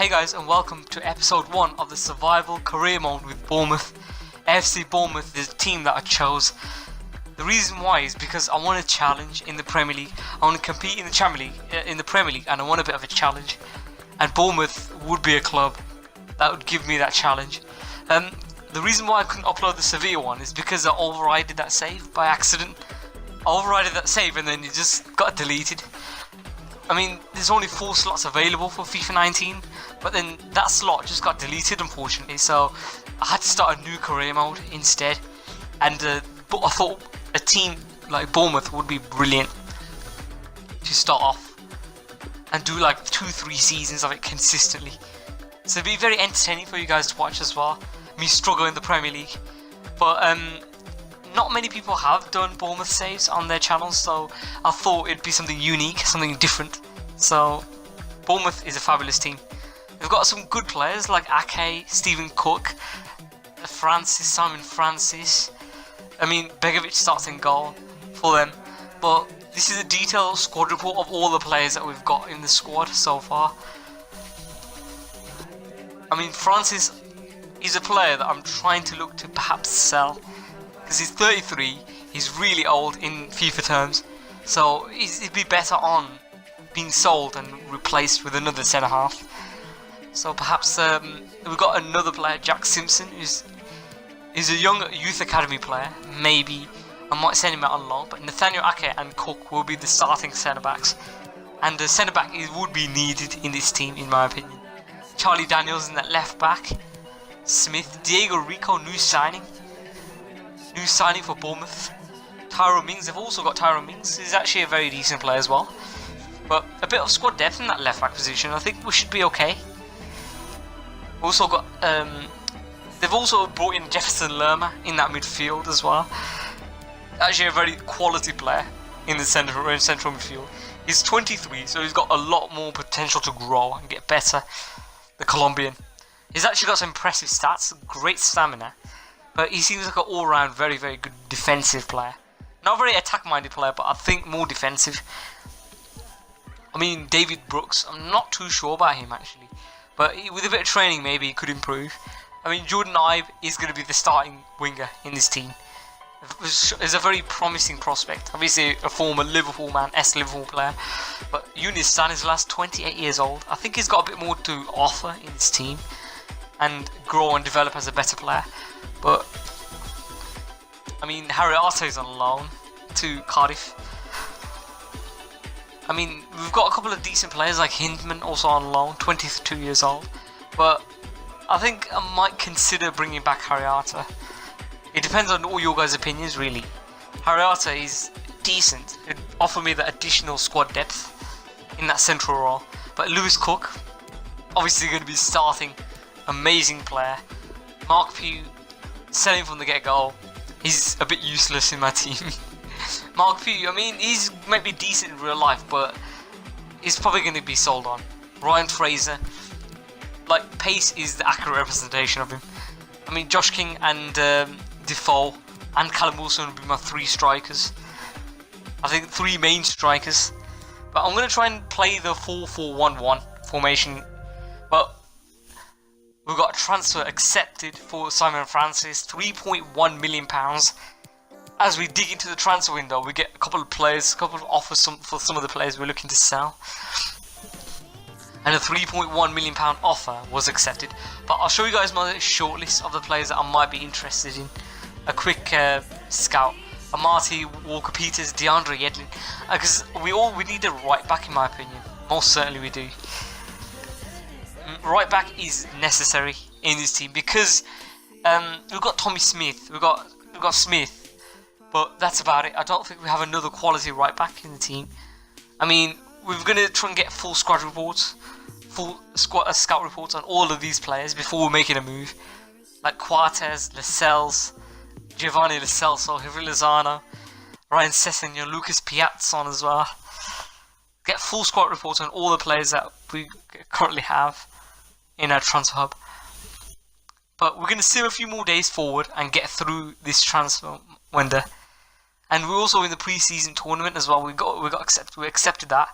Hey guys, and welcome to episode 1 of the survival career mode with Bournemouth. FC Bournemouth is the team that I chose. The reason why is because I want a challenge in the Premier League. I want to compete in the Premier League, and I want a bit of a challenge. And Bournemouth would be a club that would give me that challenge. The reason why I couldn't upload the Sevilla one is because I overrided that save by accident. I overrided that save and then it just got deleted. I mean, there's only 4 slots available for FIFA 19, but then that slot just got deleted, unfortunately, so I had to start a new career mode instead. And but I thought a team like Bournemouth would be brilliant to start off and do like 2-3 seasons of it consistently. So it'd be very entertaining for you guys to watch as well. Me struggle in the Premier League, but not many people have done Bournemouth saves on their channels, so I thought it'd be something unique, something different. So Bournemouth is a fabulous team. They've got some good players like Ake, Stephen Cook, Simon Francis. I mean, Begovic starts in goal for them. But this is a detailed squad report of all the players that we've got in the squad so far. I mean, Francis is a player that I'm trying to look to perhaps sell, because he's 33, he's really old in FIFA terms, so he'd be better on being sold and replaced with another centre half. So perhaps we've got another player, Jack Simpson, who's a young youth academy player. Maybe I might send him out on loan, but Nathaniel Ake and Cook will be the starting centre backs, and the centre back would be needed in this team, in my opinion. Charlie Daniels in that left back, Smith, Diego Rico, new signing for Bournemouth. Tyrone Mings, they've also got Tyrone Mings. He's actually a very decent player as well. But a bit of squad depth in that left back position. I think we should be okay. Also got they've also brought in Jefferson Lerma in that midfield as well. Actually a very quality player in the central midfield. He's 23, so he's got a lot more potential to grow and get better. The Colombian. He's actually got some impressive stats, great stamina. But he seems like an all-round very, very good defensive player. Not a very attack-minded player, but I think more defensive. I mean, David Brooks, I'm not too sure about him actually. But with a bit of training, maybe he could improve. I mean, Jordan Ibe is going to be the starting winger in this team. He's a very promising prospect. Obviously, a former Liverpool man, ex-Liverpool player. But Yunus Stanislas, 28 years old. I think he's got a bit more to offer in this team and grow and develop as a better player. But I mean, Harry Arter is on loan to Cardiff. I mean, we've got a couple of decent players like Hindman also on loan, 22 years old. But I think I might consider bringing back Harry Arter. It depends on all your guys' opinions, really. Harry Arter is decent. It'd offer me that additional squad depth in that central role. But Lewis Cook, obviously going to be starting. Amazing player. Mark Pugh, selling from the get-go. He's a bit useless in my team. Mark Pugh, I mean, he's maybe decent in real life, but he's probably going to be sold on. Ryan Fraser, like, pace is the accurate representation of him. I mean, Josh King and Defoe and Callum Wilson would be my 3 strikers. I think 3 main strikers. But I'm going to try and play the 4-4-1-1 formation. But we've got a transfer accepted for Simon Francis, £3.1 million. As we dig into the transfer window, we get a couple of players, a couple of offers for some of the players we're looking to sell. And a £3.1 million offer was accepted. But I'll show you guys my shortlist of the players that I might be interested in. A quick scout. Amati, Walker-Peters, DeAndre Yedlin. Because we need a right back, in my opinion. Most certainly we do. Right back is necessary in this team because we've got Tommy Smith, we've got Smith, but that's about it. I don't think we have another quality right back in the team. I mean, we're going to try and get full squad reports, scout reports on all of these players before we're making a move, like Quartes, Lascelles, Giovanni Lo Celso, Henry Lozano, Ryan Sessegnon, Lucas Piazzon as well. Get full squad reports on all the players that we currently have in our transfer hub. But we're going to see a few more days forward and get through this transfer window. And we're also in the pre-season tournament as well. We accepted that,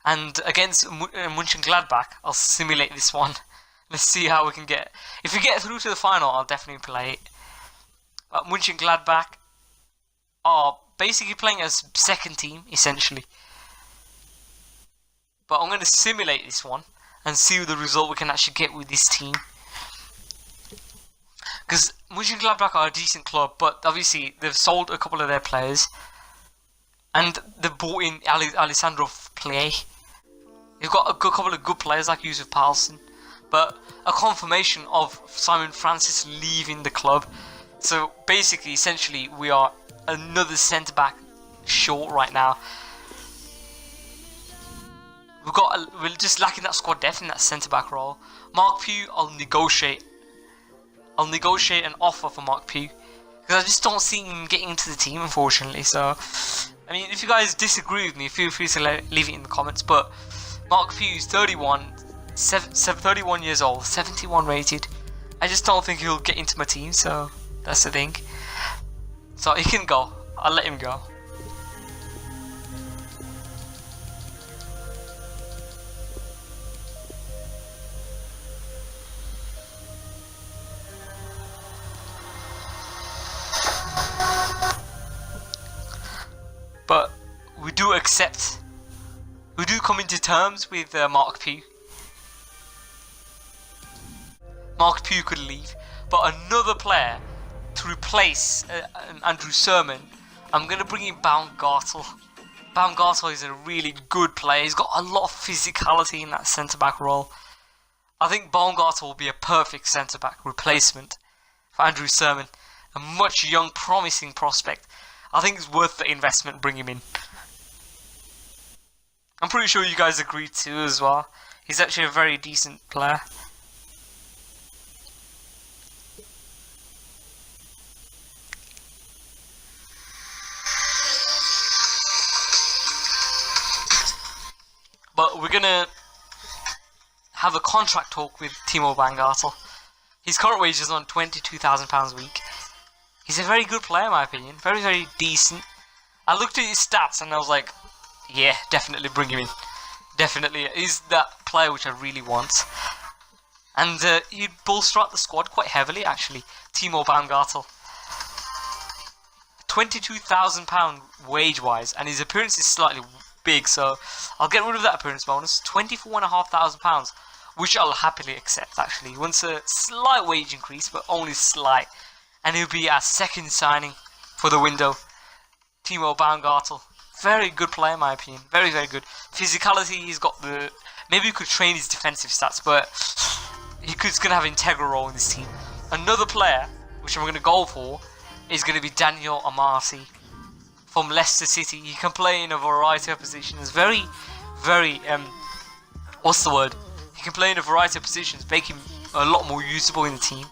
And against Mönchengladbach, I'll simulate this one. Let's see how we can get. If we get through to the final, I'll definitely play it. But Mönchengladbach are basically playing as second team, essentially. But I'm going to simulate this one and see the result we can actually get with this team. Because Mönchengladbach are a decent club, but obviously they've sold a couple of their players. And they've bought in Alessandro Play. They've got a couple of good players like Yusuf Palsson. But a confirmation of Simon Francis leaving the club. So basically, essentially, we are another centre-back short right now. We're just lacking that squad depth in that centre-back role. Mark Pugh, I'll negotiate an offer for Mark Pugh. Because I just don't see him getting into the team, unfortunately. So, I mean, if you guys disagree with me, feel free to leave it in the comments. But Mark Pugh's 31 years old, 71 rated. I just don't think he'll get into my team, so that's the thing. So he can go. I'll let him go. But we do come into terms with Mark Pugh. Mark Pugh could leave, but another player to replace Andrew Sermon, I'm going to bring in Baumgartel. Baumgartel is a really good player. He's got a lot of physicality in that centre-back role. I think Baumgartel will be a perfect centre-back replacement for Andrew Sermon. A much young, promising prospect. I think it's worth the investment, bring him in. I'm pretty sure you guys agree too as well. He's actually a very decent player. But we're going to have a contract talk with Timo Baumgartel. His current wage is on £22,000 a week. He's a very good player in my opinion. Very, very decent. I looked at his stats and I was like, yeah, definitely bring him in. Definitely. He's that player which I really want. And he'd bolster up the squad quite heavily actually. Timo Baumgartel. £22,000 wage-wise, and his appearance is slightly big, so I'll get rid of that appearance bonus. £24,500, which I'll happily accept actually. He wants a slight wage increase, but only slight. And he'll be our second signing for the window. Timo Baumgartel. Very good player in my opinion. Very, very good. Physicality, he's got the... Maybe you could train his defensive stats, but he's going to have an integral role in this team. Another player, which I'm going to go for, is going to be Daniel Amati from Leicester City. He can play in a variety of positions. Very, very... what's the word? He can play in a variety of positions, make him a lot more usable in the team.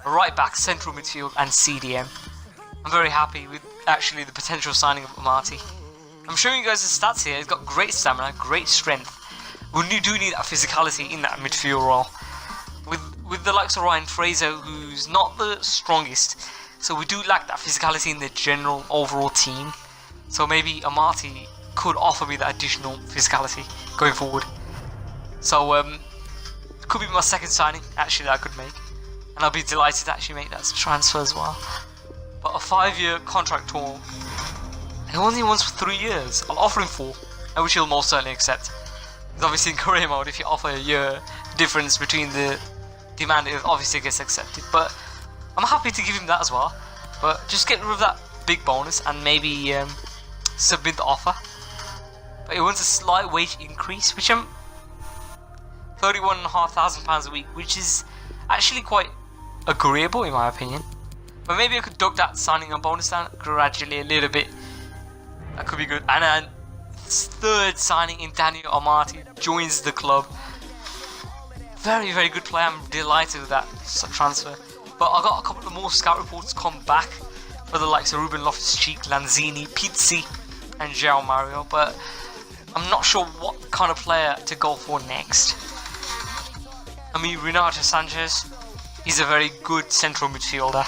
Right back, central midfield, and CDM. I'm very happy with actually the potential signing of Amati. I'm showing you guys the stats here. He's got great stamina, great strength. We do need that physicality in that midfield role. With the likes of Ryan Fraser, who's not the strongest, so we do lack that physicality in the general overall team. So maybe Amati could offer me that additional physicality going forward. So it could be my second signing actually that I could make. And I'll be delighted to actually make that transfer as well. But a 5-year contract tour, he only wants for 3 years. I'll offer him 4, which he'll most certainly accept. Because obviously in career mode, if you offer a year difference between the demand, it obviously gets accepted. But I'm happy to give him that as well. But just get rid of that big bonus and maybe submit the offer. But he wants a slight wage increase, which I'm £31,500 a week, which is actually quite agreeable in my opinion. But maybe I could duck that signing and bonus down gradually a little bit. That could be good. And then third signing in Daniel Amati joins the club. Very, very good player. I'm delighted with that transfer. But I got a couple of more scout reports come back for the likes of Ruben Loftus-Cheek, Lanzini, Pizzi, and João Mario. But I'm not sure what kind of player to go for next. I mean, Renato Sanchez, he's a very good central midfielder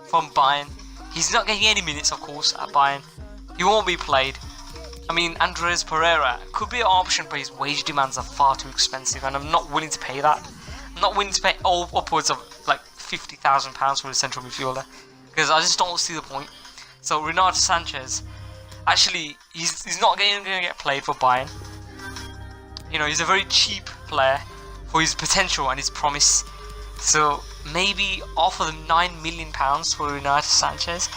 from Bayern. He's not getting any minutes, of course, at Bayern. He won't be played. I mean, Andres Pereira could be an option, but his wage demands are far too expensive, and I'm not willing to pay that. I'm not willing to pay upwards of like £50,000 for a central midfielder, because I just don't see the point. So Renato Sanchez, actually, he's not going to get played for Bayern. You know, he's a very cheap player for his potential and his promise. So maybe offer them £9 million for Renato Sanchez,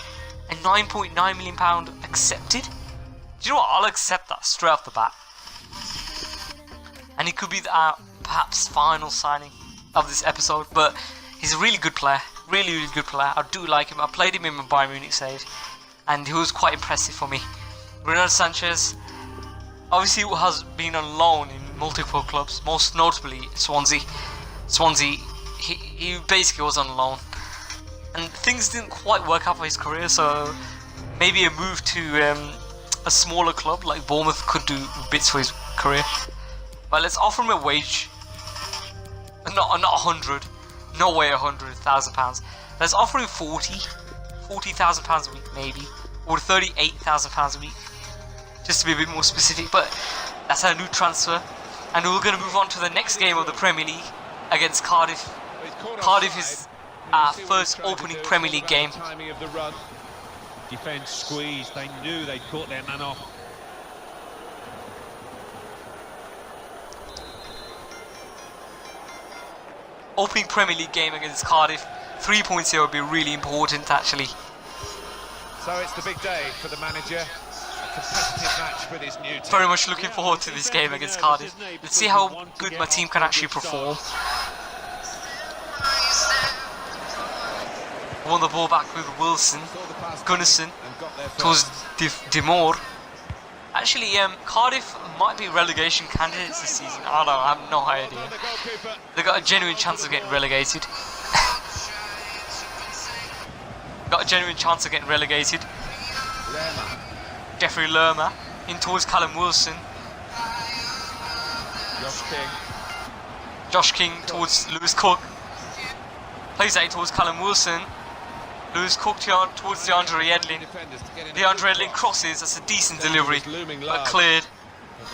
and £9.9 million accepted. Do you know what? I'll accept that straight off the bat. And he could be the perhaps final signing of this episode. But he's a really good player. Really, really good player. I do like him. I played him in my Bayern Munich side, and he was quite impressive for me. Renato Sanchez, obviously, has been on loan in multiple clubs, most notably Swansea. He basically was on loan, and things didn't quite work out for his career. So maybe a move to a smaller club like Bournemouth could do bits for his career. But let's offer him a wage. Not 100. No way £100,000. Let's offer him £40,000 a week maybe, or £38,000 a week, just to be a bit more specific. But that's our new transfer, and we're going to move on to the next game of the Premier League against Cardiff. Cardiff is our first opening Premier League game. Defence squeezed, they knew they'd caught their man off. Opening Premier League game against Cardiff. 3 points here would be really important, actually. So it's the big day for the manager. A competitive match with his new team. Very much looking forward to this game against Cardiff. Let's see how good my team can actually perform. Won the ball back with Wilson, Gunnarsson towards Demore. Actually, Cardiff might be relegation candidates this season. I don't know, I have no idea. They've got a genuine chance of getting relegated. Got a genuine chance of getting relegated. Jeffrey Lerma in towards Callum Wilson. Josh King towards Lewis Cook. Plays that towards Callum Wilson. Lewis Cook towards DeAndre Edlin. DeAndre Edlin crosses, that's a decent delivery, but cleared.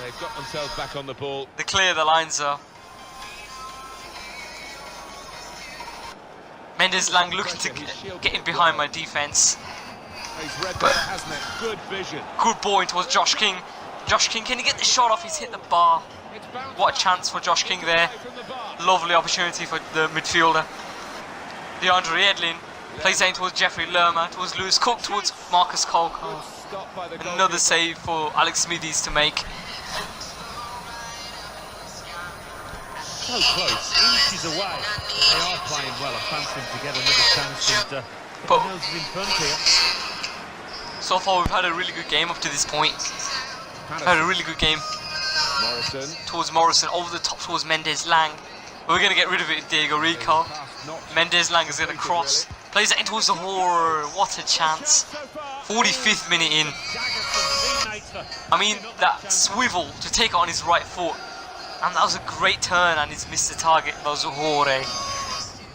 They've got themselves back on the ball. They clear the lines though. Mendes Lang looking to get in behind my defence. But good vision. Good ball in towards Josh King. Josh King, can he get the shot off? He's hit the bar. What a chance for Josh King there. Lovely opportunity for the midfielder. DeAndre Edlin plays down towards Jeffrey Lerma, towards Lewis Cook, towards Marcus Colco. Another save for Alex Smithies to make. So close, inches away. They are playing well. I fancy them to get another chance and put the noses in front here. So far we've had a really good game up to this point. Had a really good game. Towards Morrison, over the top towards Mendes Lang. We're going to get rid of it, Diego Rico. Mendes Lang is going to cross. Plays it in towards the horror. What a chance. 45th minute in. I mean, that swivel to take it on his right foot. And that was a great turn, and he's missed the target. That was Zuhore.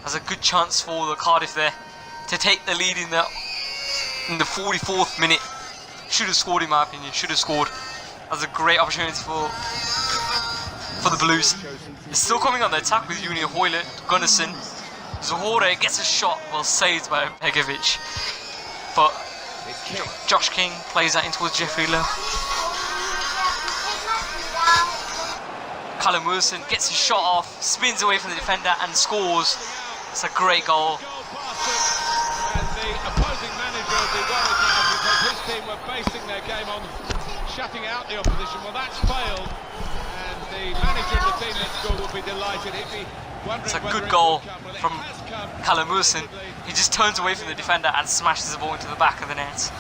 That's a good chance for the Cardiff there to take the lead in the 44th minute. Should have scored, in my opinion. Should have scored. That's a great opportunity for the Blues. They're still coming on the attack with Junior Hoylett, Gunnarsson. Zuhore gets a shot, well saved by Begovic. But Josh King plays that in towards Jeffrey Lowe. Callum Wilson gets his shot off, spins away from the defender and scores. It's a great goal. And the opposing manager will be worried now because his team were basing their game on shutting out the opposition. Well, that's failed. And the manager of the team that scored will be delighted. He'd be wondering. It's a good goal from Callum Wilson. He just turns away from the defender and smashes the ball into the back of the net.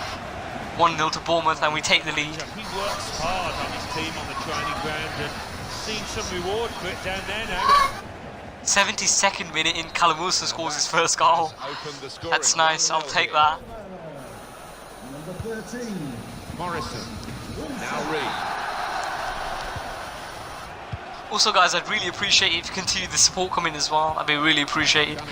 1-0 to Bournemouth, and we take the lead. He works hard on his team on the training ground and seen some reward for it down there now. 72nd minute in, Callum Wilson scores his first goal. That's nice, I'll take that. Number 13. Morrison. Now Reed. Also guys, I'd really appreciate it if you continue the support coming as well. I'd be really appreciated.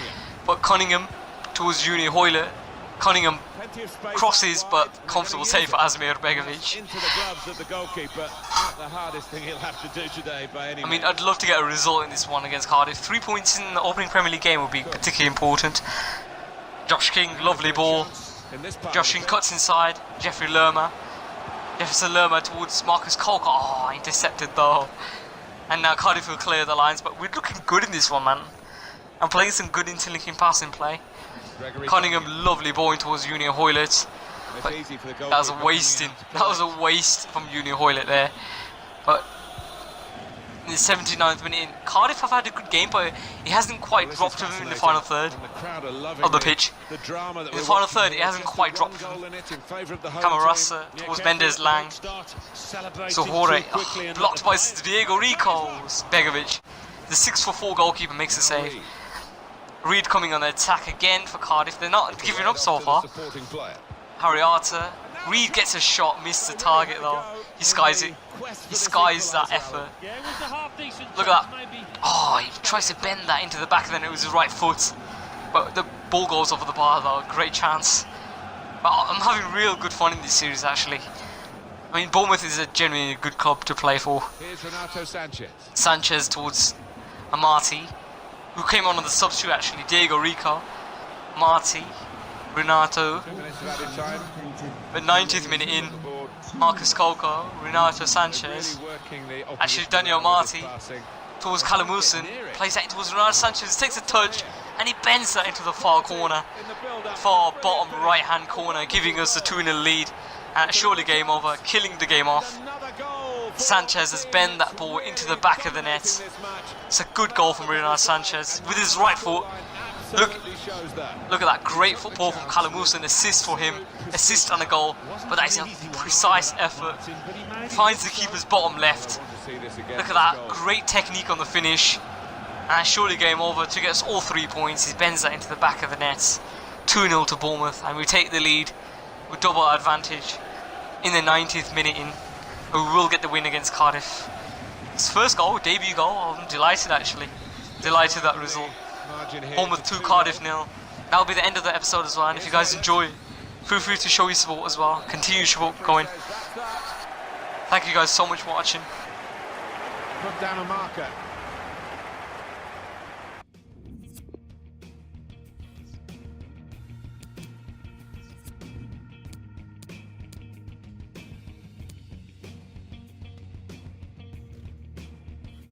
But Cunningham towards Junior Hoylett. Cunningham Plenty of space crosses, out but wide, comfortable getting save for Asmir Begovic. into the gloves of the goalkeeper. Not the hardest thing he'll have to do today by any I mean, means. I'd love to get a result in this one against Cardiff. 3 points in the opening Premier League game would be particularly important. Josh King, lovely ball. In this part Josh of King the cuts inside. Jeffrey Lerma. Jefferson Lerma towards Marcus Colker. Oh, intercepted though. And now Cardiff will clear the lines, but we're looking good in this one, man. I'm playing some good interlinking passing play. Gregory Cunningham, lovely ball in towards Junior Hoylett. It's But easy for the that was a goalkeeper wasting. coming out to That was collect. a waste from Junior Hoylett there. But in the 79th minute in, Cardiff have had a good game, but it hasn't quite Well, this dropped is to him in the fascinating, final third. and the crowd are loving of the pitch. The drama that In the we're final watching third, it here. hasn't Just quite the one dropped goal in it in favour of the home Camarasa team. towards Yeah, Mendes careful Lang. at the start, celebrating Zohore, too quickly and blocked not by the Diego Ricos. Begovic, the 6'4" goalkeeper, makes the save. Reed. Reed coming on the attack again for Cardiff. They're not giving up so Off to far. the supporting player. Harry Arter. Reed gets a shot, missed the target though. He skies it. He skies that effort. Look at that. Oh, he tries to bend that into the back, and then it was his right foot. But the ball goes over the bar though. Great chance. But I'm having real good fun in this series actually. I mean, Bournemouth is a genuinely good club to play for. Here's Renato Sanchez. Sanchez towards Amati, who came on the substitute actually. Diego Rico, Marti, Renato. 2 minutes of added time. But 90th minute in, Board. Marcus Coco, Renato Sanchez, Really working the actually opposition Daniel around with his Marti passing. towards Calamusin, plays that in towards Renato Sanchez, takes a touch, and he bends that into the far corner, In the build-up. far bottom right hand corner, giving us a 2-0 lead. And surely game over, killing the game off. Another goal for Sanchez has bent that ball into the back of the net. this match. It's a good goal from Renato Sanchez with his right foot. Look, Absolutely shows that. look at that great football from Calamusin, assist for him, assist on a goal, but that is a precise effort. Finds the keeper's bottom left. Want to see this again, Look at this that, goal. great technique on the finish. And surely game over to get us all 3 points. He bends that into the back of the nets. 2-0 to Bournemouth, and we take the lead with double advantage in the 90th minute in. We will get the win against Cardiff. His first goal, debut goal, I'm delighted actually. Delighted that result. Margin here Bournemouth to 2, 2-0. Cardiff 0. That'll be the end of the episode as well, and if you guys enjoy, feel free to show your support as well. Continue support going. That's that. Thank you guys so much for watching. Put down a marker.